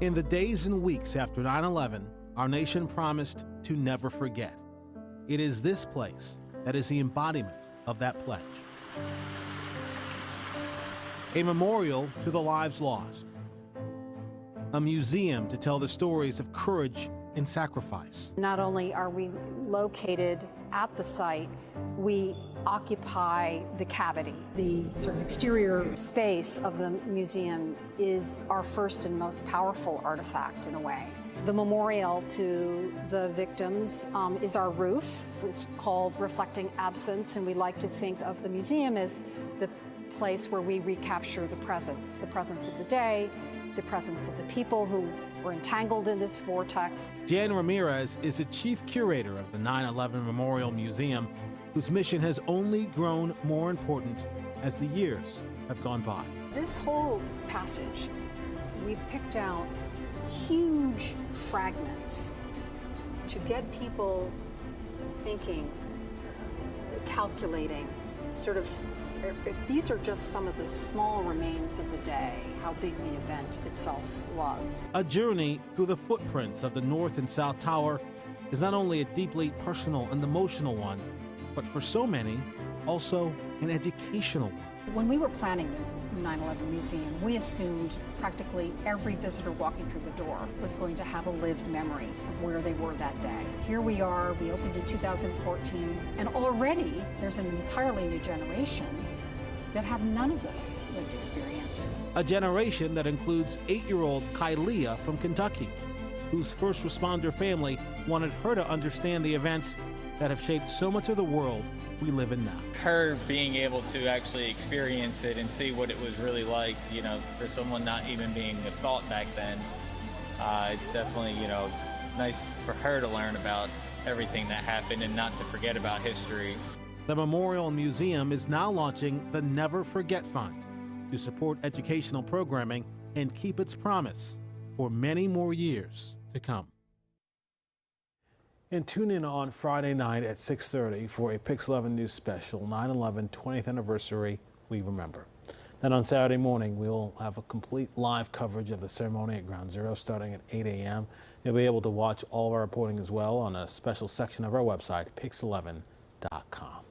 In the days and weeks after 9/11, our nation promised to never forget. It is this place that is the embodiment of that pledge. A memorial to the lives lost. A museum to tell the stories of courage and sacrifice. Not only are we located at the site, we occupy the cavity. The sort of exterior space of the museum is our first and most powerful artifact in a way. The memorial to the victims is our roof. It's called Reflecting Absence, and we like to think of the museum as the place where we recapture the presence of the day, the presence of the people who were entangled in this vortex. Jan Ramirez is the chief curator of the 9/11 Memorial Museum, whose mission has only grown more important as the years have gone by. This whole passage, we've picked out huge fragments to get people thinking, calculating, sort of, if these are just some of the small remains of the day, how big the event itself was. A journey through the footprints of the North and South Tower is not only a deeply personal and emotional one, but for so many, also an educational one. When we were planning the 9/11 Museum, we assumed practically every visitor walking through the door was going to have a lived memory of where they were that day. Here we are, we opened in 2014, and already there's an entirely new generation that have none of those lived experiences. A generation that includes 8-year-old Kylia from Kentucky, whose first responder family wanted her to understand the events that have shaped so much of the world we live in now. Her being able to actually experience it and see what it was really like, you know, for someone not even being a thought back then, it's definitely, you know, nice for her to learn about everything that happened and not to forget about history. The Memorial Museum is now launching the Never Forget Fund to support educational programming and keep its promise for many more years to come. And tune in on Friday night at 6:30 for a PIX11 News special, 9/11 20th Anniversary We Remember. Then on Saturday morning, we'll have a complete live coverage of the ceremony at Ground Zero starting at 8 a.m. You'll be able to watch all of our reporting as well on a special section of our website, PIX11.com.